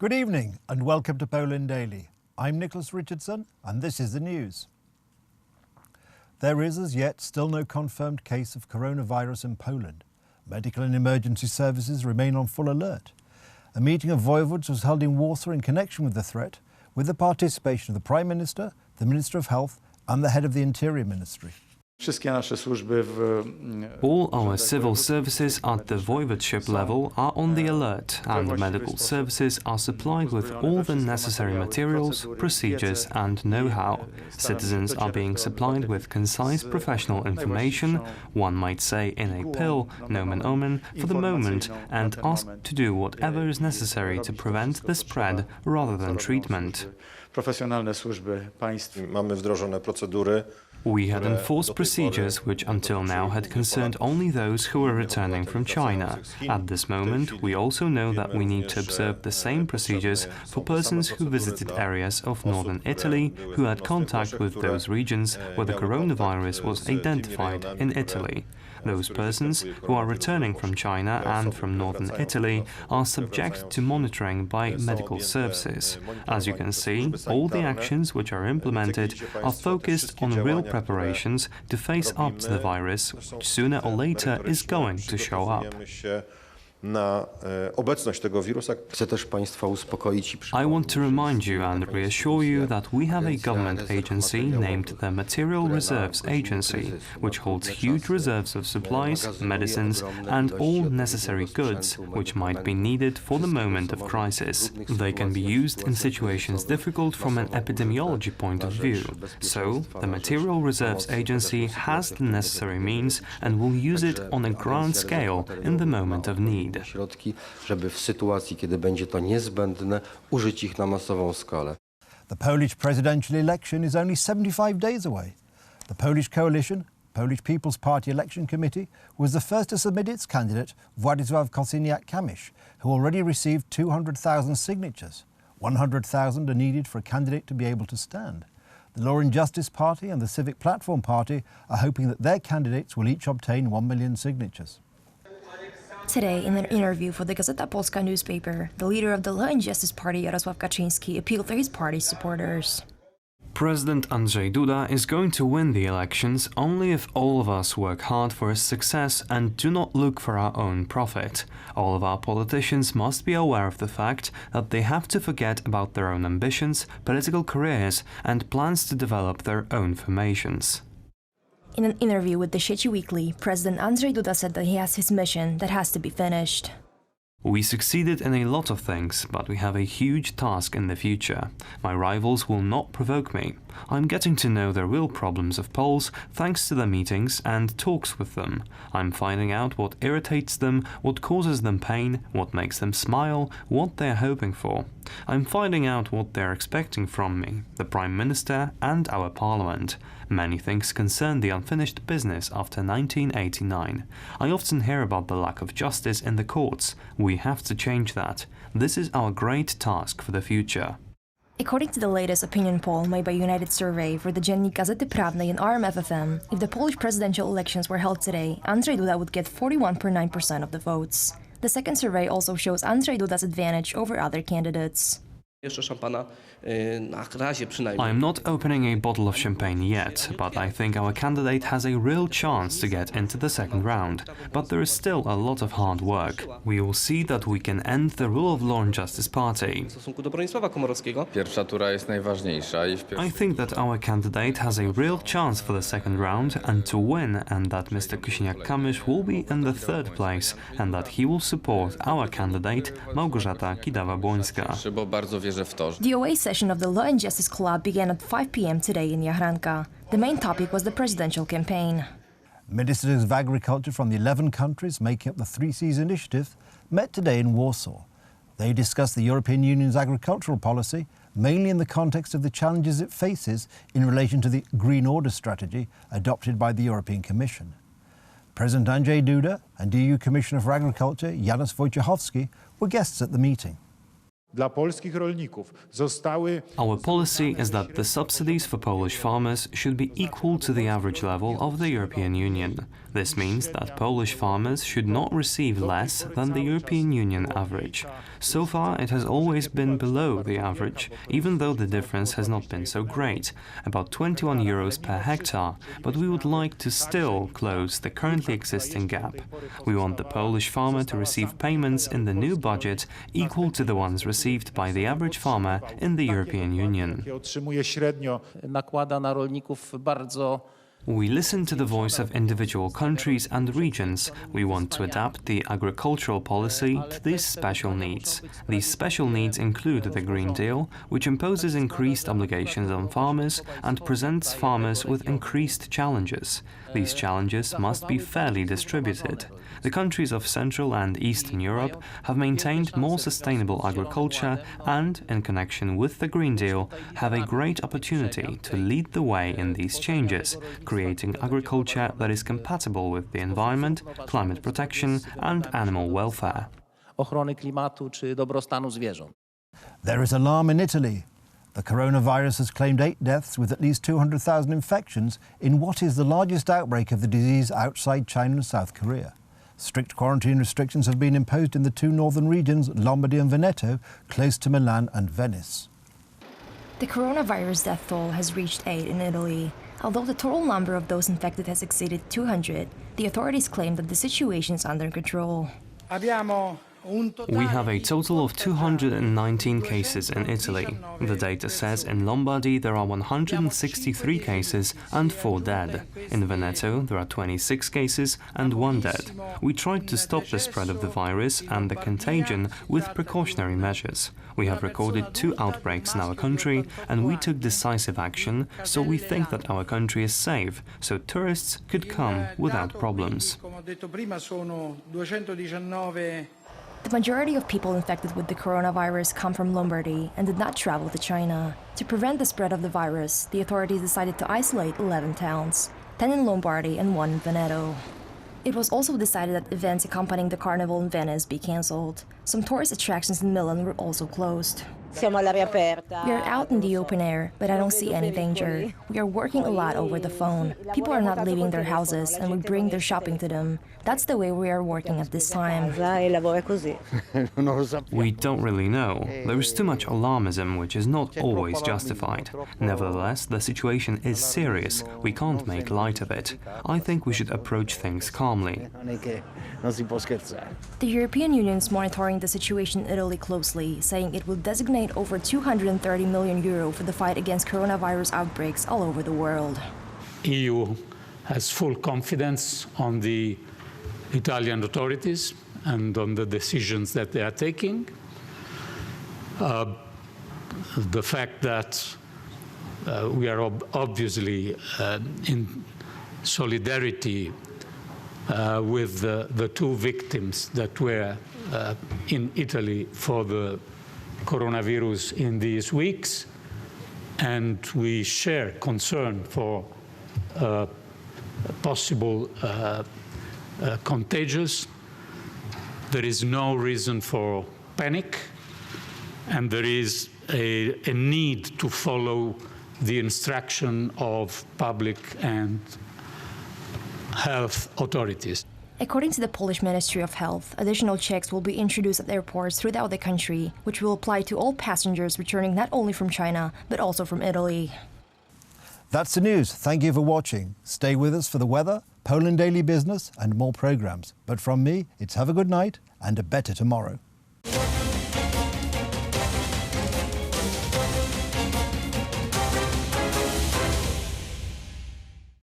Good evening and welcome to Poland Daily. I'm Nicholas Richardson and this is the news. There is as yet still no confirmed case of coronavirus in Poland. Medical and emergency services remain on full alert. A meeting of voivodes was held in Warsaw in connection with the threat, with the participation of the Prime Minister, the Minister of Health and the head of the Interior Ministry. All our civil services at the voivodeship level are on the alert, and the medical services are supplied with all the necessary materials, procedures and know-how. Citizens are being supplied with concise professional information, one might say in a pill, nomen omen, for the moment, and asked to do whatever is necessary to prevent the spread rather than treatment. Mamy wdrożone procedury. We had enforced procedures which until now had concerned only those who were returning from China. At this moment, we also know that we need to observe the same procedures for persons who visited areas of northern Italy, who had contact with those regions where the coronavirus was identified in Italy. Those persons who are returning from China and from northern Italy are subject to monitoring by medical services. As you can see, all the actions which are implemented are focused on real preparations to face up to the virus, which sooner or later is going to show up. Na obecność tego wirusa. Chcę też Państwa uspokoić. I want to remind you and reassure you that we have a government agency named the Material Reserves Agency, which holds huge reserves of supplies, medicines and all necessary goods which might be needed for the moment of crisis. They can be used in situations difficult from an epidemiology point of view. So, the Material Reserves Agency has the necessary means and will use it on a grand scale in the moment of need. Środki, żeby w sytuacji, kiedy będzie to niezbędne, użyć ich na masową skalę. The Polish presidential election is only 75 days away. The Polish Coalition, Polish People's Party Election Committee, was the first to submit its candidate, Władysław Kosiniak-Kamysz, who already received 200,000 signatures. 100,000 are needed for a candidate to be able to stand. The Law and Justice Party and the Civic Platform Party are hoping that their candidates will each obtain 1 million signatures. Today, in an interview for the Gazeta Polska newspaper, the leader of the Law and Justice Party, Jarosław Kaczyński, appealed to his party's supporters. President Andrzej Duda is going to win the elections only if all of us work hard for his success and do not look for our own profit. All of our politicians must be aware of the fact that they have to forget about their own ambitions, political careers and plans to develop their own formations. In an interview with the Sieci Weekly, President Andrzej Duda said that he has his mission that has to be finished. We succeeded in a lot of things, but we have a huge task in the future. My rivals will not provoke me. I'm getting to know the real problems of Poles thanks to the meetings and talks with them. I'm finding out what irritates them, what causes them pain, what makes them smile, what they're hoping for. I'm finding out what they're expecting from me, the Prime Minister and our Parliament. Many things concern the unfinished business after 1989. I often hear about the lack of justice in the courts. We have to change that. This is our great task for the future. According to the latest opinion poll made by United Survey for the Dziennik Gazety Prawnej and RMFFM, if the Polish presidential elections were held today, Andrzej Duda would get 41.9% of the votes. The second survey also shows Andrzej Duda's advantage over other candidates. I am not opening a bottle of champagne yet, but I think our candidate has a real chance to get into the second round. But there is still a lot of hard work. We will see that we can end the rule of law and justice party. I think that our candidate has a real chance for the second round and to win, and that Mr. Kosiniak-Kamysz will be in the third place and that he will support our candidate, Małgorzata Kidawa-Błońska. The OA session of the Law and Justice Club began at 5 p.m. today in Jahranka. The main topic was the presidential campaign. Ministers of Agriculture from the 11 countries making up the Three Seas Initiative met today in Warsaw. They discussed the European Union's agricultural policy, mainly in the context of the challenges it faces in relation to the Green Order strategy adopted by the European Commission. President Andrzej Duda and EU Commissioner for Agriculture Janusz Wojciechowski were guests at the meeting. dla polskich rolników zostały. Our policy is that the subsidies for Polish farmers should be equal to the average level of the European Union. This means that Polish farmers should not receive less than the European Union average. So far, it has always been below the average, even though the difference has not been so great, about 21 euros per hectare, but we would like to still close the currently existing gap. We want the Polish farmer to receive payments in the new budget equal to the ones received by the average farmer in the European Union. Otrzymuje średnio. Nakłada na rolników bardzo. We listen to the voice of individual countries and regions. We want to adapt the agricultural policy to these special needs. These special needs include the Green Deal, which imposes increased obligations on farmers and presents farmers with increased challenges. These challenges must be fairly distributed. The countries of Central and Eastern Europe have maintained more sustainable agriculture and, in connection with the Green Deal, have a great opportunity to lead the way in these changes, creating agriculture that is compatible with the environment, climate protection and animal welfare. Ochrony klimatu czy dobrostanu zwierząt. There is alarm in Italy. The coronavirus has claimed 8 deaths with at least 200,000 infections in what is the largest outbreak of the disease outside China and South Korea. Strict quarantine restrictions have been imposed in the two northern regions, Lombardy and Veneto, close to Milan and Venice. The coronavirus death toll has reached 8 in Italy. Although the total number of those infected has exceeded 200, the authorities claim that the situation is under control. We have a total of 219 cases in Italy. The data says in Lombardy there are 163 cases and 4 dead. In Veneto there are 26 cases and 1 dead. We tried to stop the spread of the virus and the contagion with precautionary measures. We have recorded 2 outbreaks in our country and we took decisive action, so we think that our country is safe, so tourists could come without problems. The majority of people infected with the coronavirus come from Lombardy and did not travel to China. To prevent the spread of the virus, the authorities decided to isolate 11 towns, 10 in Lombardy and 1 in Veneto. It was also decided that events accompanying the carnival in Venice be cancelled. Some tourist attractions in Milan were also closed. We are out in the open air, but I don't see any danger. We are working a lot over the phone. People are not leaving their houses and we bring their shopping to them. That's the way we are working at this time. We don't really know. There is too much alarmism, which is not always justified. Nevertheless, the situation is serious. We can't make light of it. I think we should approach things calmly. The European Union is monitoring the situation in Italy closely, saying it will designate over €230 million for the fight against coronavirus outbreaks all over the world. EU has full confidence on the Italian authorities and on the decisions that they are taking. The fact that we are obviously in solidarity with the 2 victims that were in Italy for the coronavirus in these weeks, and we share concern for possible contagious. There is no reason for panic, and there is a need to follow the instruction of public and health authorities. According to the Polish Ministry of Health, additional checks will be introduced at airports throughout the country, which will apply to all passengers returning not only from China, but also from Italy. That's the news. Thank you for watching. Stay with us for the weather, Poland Daily Business and more programmes. But from me, it's have a good night and a better tomorrow.